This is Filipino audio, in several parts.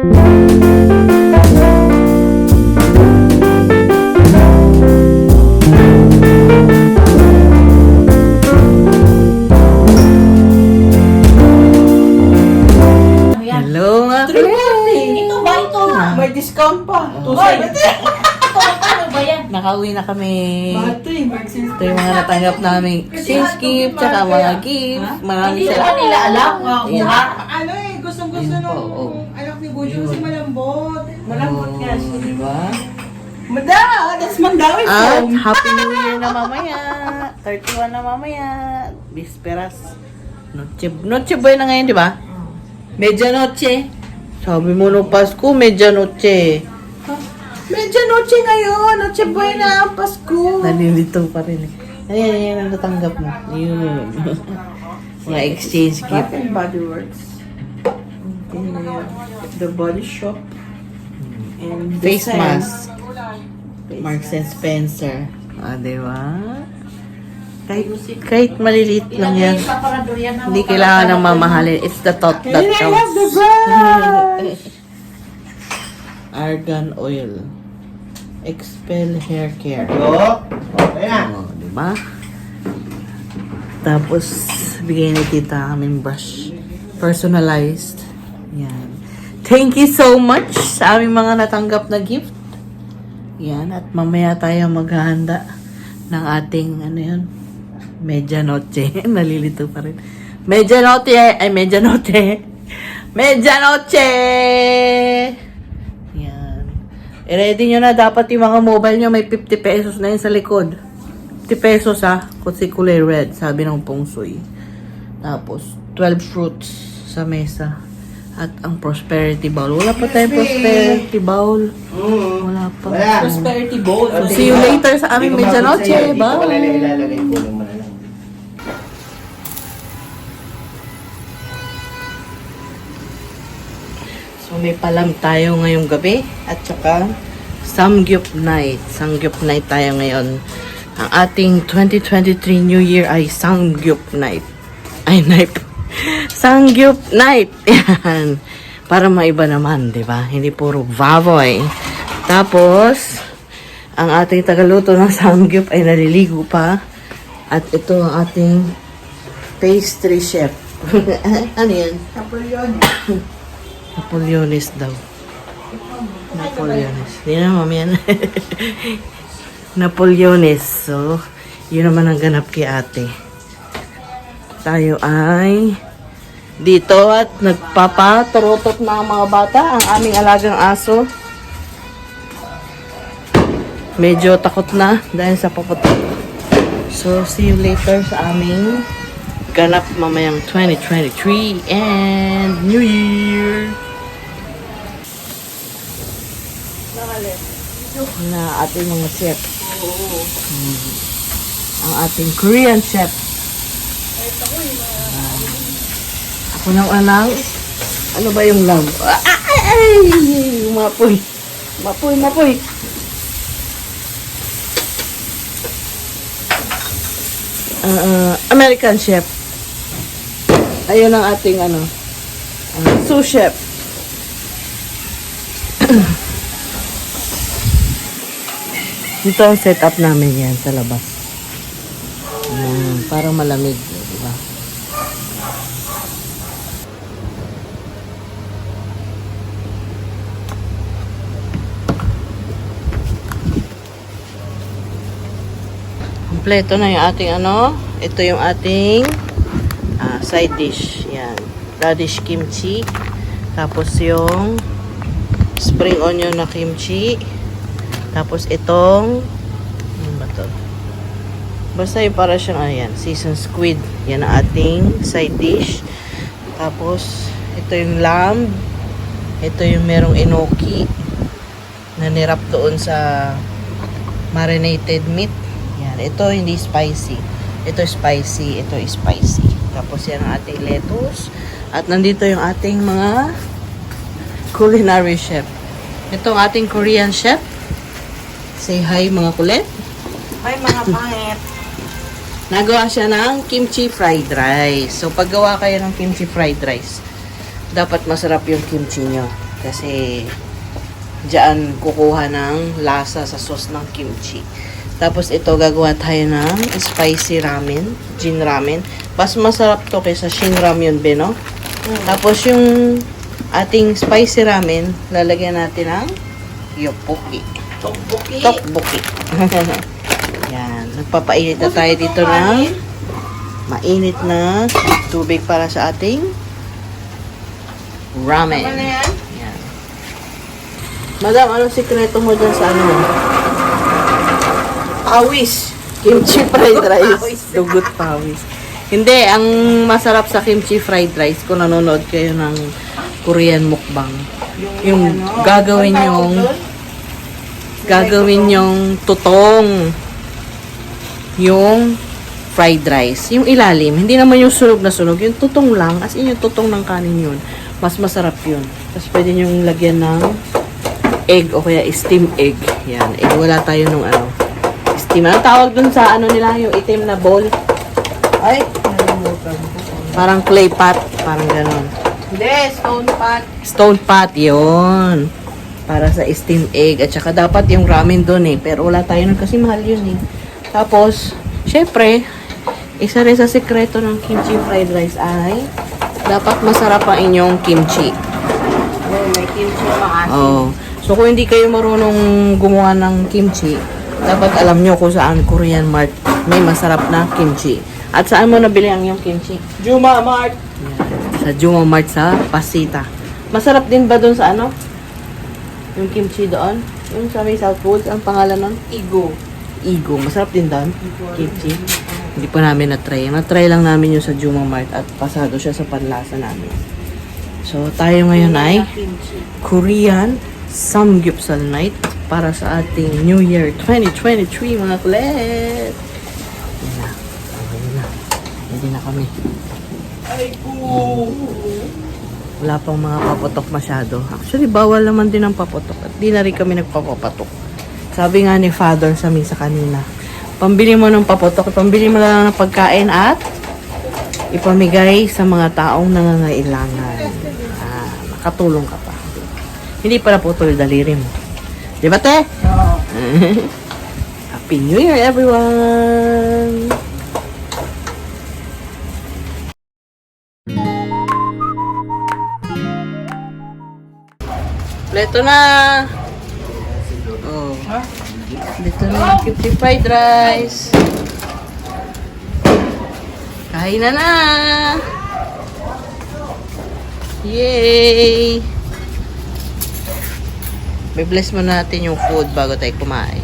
Hello nga kulit. Ito ba ito? May discount pa. Hoy! Ito, ano ba yan? Nakauwi na kami. Ito Ito yung mga natanggap namin exchange gift, tsaka mga gift. Marami Hindi sila. ba nila alam? Yeah. Ano eh, gustong-gusto Yun po, nung oh. anak ni Bujo kasi malambot. Malambot nga siya. Oh, diba? Mada! That's Mandawi At phone. Happy New Year na mamaya. 31 na mamaya. Bisperas. Noche buena ngayon, di ba? Medianoche. Sabi mo nung Pasko, medianoche. Medianoche ngayon. Noche buena ang Pasko. Nalilito pa rin eh. Ayan ang natanggap mo. Yun. Mga exchange gift. Bath and Body Works. The Body Shop. And the Face Sen. mask. Face Marks and mask. Spencer. Ah, di ba? Kahit maliliit lang yan. Hindi kailangan ng mamahalin. It's the thought that And I love the counts. brush! Argan oil. Expel hair care. Okay na. Oh, di ba? Tapos, bigay ni tita kaming brush. Personalized. Yan. Thank you so much sa aming mga natanggap na gift. Yan. At mamaya tayo maghahanda ng ating, ano yun, medianoche. Nalilito pa rin. Medianoche! Ay, medianoche! Medianoche! Yan. I-ready nyo na. Dapat yung mga mobile nyo may 50 pesos na yun sa likod. 50 pesos kasi kulay red, sabi ng pungsoy. Tapos, 12 fruits sa mesa. At ang prosperity bowl. Wala pa tayong prosperity bowl. Wala pa. Wala. Prosperity Bowl. So, see you later sa aming medianoche. Dito ko lang Bye! ilalagay ko lang lang. So, may palam tayo ngayong gabi. At saka, Samgyup Night. Samgyup Night tayo ngayon. Ang ating 2023 New Year ay Samgyup Night. Ay, night. Samgyup Night. Yan. Para maiba naman, di ba? Hindi puro baboy. Tapos, ang ating tagaluto ng Samgyup ay naliligo pa. At ito ang ating pastry chef. Ano yan? Napoleon. Napoleones daw. Napoleones. Hindi na, mami yan. Napoleones. So, yun naman ang ganap kay ate. Tayo ay dito at nagpapaturotot na ang mga bata. Ang aming alagang aso. Medyo takot na dahil sa paputok. So, see you later sa aming ganap mamayang 2023 and New Year! Na ating mga chef. Ang ating Korean chef. Ako nang alang. Ano ba yung lamb? Ay! Mapoy. Mapoy. American chef. Ayun ang ating sous chef. Ito ang setup namin yan sa labas. Para malamig, di ba? Kompleto na yung ating ito yung ating side dish. Yan. Radish kimchi. Tapos yung spring onion na kimchi. Tapos itong ano ba to? Basta yung para siyang ayan, seasoned squid. Yan ang ating side dish. Tapos ito yung lamb. Ito yung merong enoki na nirap doon sa marinated meat. Yan, ito hindi spicy. Ito spicy, ito spicy. Tapos yan ang ating lettuce. At nandito yung ating mga culinary chef. Ito ang ating Korean chef. Say hi mga kulit. Ay, mga pangit. Nagawa siya ng kimchi fried rice. So pag gawa kayo ng kimchi fried rice, dapat masarap yung kimchi nyo. Kasi diyan kukuha ng lasa sa sauce ng kimchi. Tapos ito gagawa tayo ng spicy ramen, Jin ramen. Mas masarap to kaysa Shin ramyun, no? Tapos yung ating spicy ramen, lalagyan natin ng yoppoki. Tokboki. Tteokbokki. Yan. Nagpapainit na tayo dito ng mainit na tubig para sa ating ramen. Ano na yan? Yan. Madam, anong sikreto mo dyan sa ano mo? Pawis. Kimchi fried rice. Dugot pawis. Hindi, ang masarap sa kimchi fried rice kung nanonood kayo ng Korean mukbang. Yung gagawin yung tutong yung fried rice. Yung ilalim, hindi naman yung sunog na sunog. Yung tutong lang, as in yung tutong ng kanin yun. Mas masarap yun. Tapos pwede nyo lagyan ng egg o kaya steam egg. Yan, egg. Wala tayo nung ano. Steam. Anong tawag dun sa ano nila? Yung itim na bowl? Ay, nalimutan ko. Parang clay pot. Parang ganon. Hindi, stone pot. Stone pot, yun. Para sa steam egg. At saka dapat yung ramen doon eh. Pero wala tayo nun kasi mahal yun eh. Tapos, syempre, isa rin sa sekreto ng kimchi fried rice ay dapat masarap ang inyong kimchi. May kimchi maasim. Oh. So, kung hindi kayo marunong gumawa ng kimchi, dapat alam nyo kung saan Korean Mart may masarap na kimchi. At saan mo nabili ang yung kimchi? Juma Mart. Sa Juma Mart sa Pasita. Masarap din ba doon sa ano? Yung kimchi doon? Yung sa may Southwoods, ang pangalan nun? Igo. Igo. Masarap din doon. Kimchi. Hindi pa namin na-try. Na-try lang namin yung sa Juma Mart at pasado siya sa panlasa namin. So, tayo ngayon ay Korean Samgyeopsal Night para sa ating New Year 2023 mga kulit. Yan na. Ayan na. Hindi na kami. Ay, Wala pang mga paputok masyado. Actually, bawal naman din ang paputok. At di na rin kami nagpapapatok. Sabi nga ni Father sa misa kanina, pambili mo ng paputok, pambili mo lang ng pagkain at ipamigay sa mga taong nangangailangan. Nakatulong ka pa. Hindi para putol daliri mo. Di ba, te? Oo. Happy New Year, everyone! Leto na! Oh. Dito na yung kimchi fried rice. Kain na na! Yay! May-bless mo natin yung food bago tayo kumain.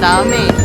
Dami.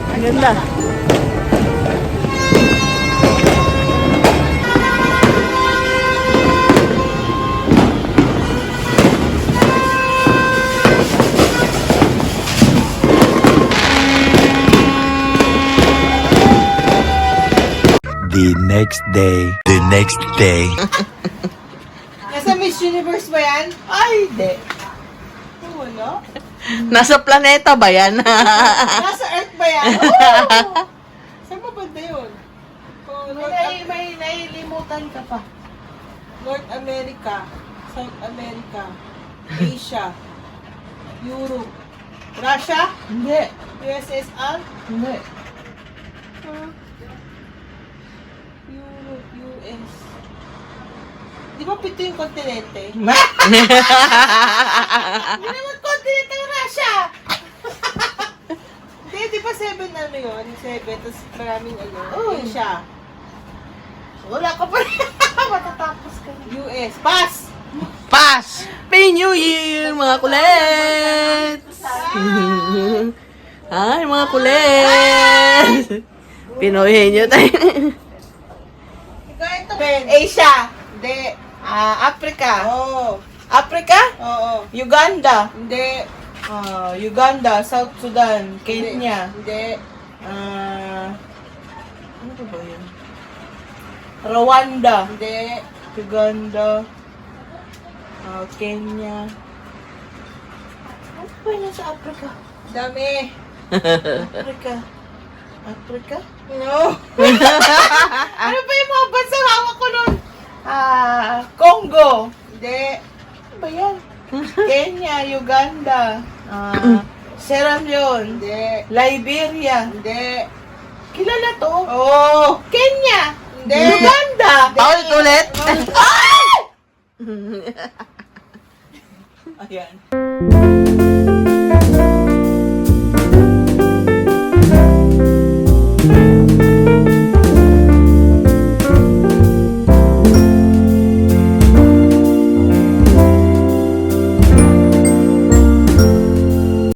Ang ganda. The next day. The next day. Nasa Miss Universe ba yan? Ay, hindi. Wala. Nasa planeta ba yan? Nasa Earth ba yan? Oo! Saan ba banda yun? May nailimutan ka pa. North America, South America, Asia, Europe, Russia? Hindi. USSR? Hindi. Europe, US. Di ba pito yung kontinente? Hindi naman kontinente ng Russia! Hindi, di ba 7 ano yun? 7, tapos maraming ano, Asia. Wala ka pa rin. Matatapos ka na. US. Pass! Pass! Happy New Year, mga kulit! Ay, mga kulit! Pinoyhin nyo tayo. Asia. Hindi. Africa. Oo. Africa? Oo. Uganda. Hindi. Uganda, South Sudan, Kenya. Hindi. Ano ba yun? Rwanda. Hindi. Uganda. Kenya. Ano ba yun sa Africa? Dami. Africa. Africa? No. Ano ba yung mga bansang hawak ko nun? Congo. Hindi. Ano ba yan? Kenya, Uganda. Sierra Leone. Hindi. Liberia. Hindi. Kilala to? Oo. Kenya. Hindi. Uganda. Ulit. Ayan.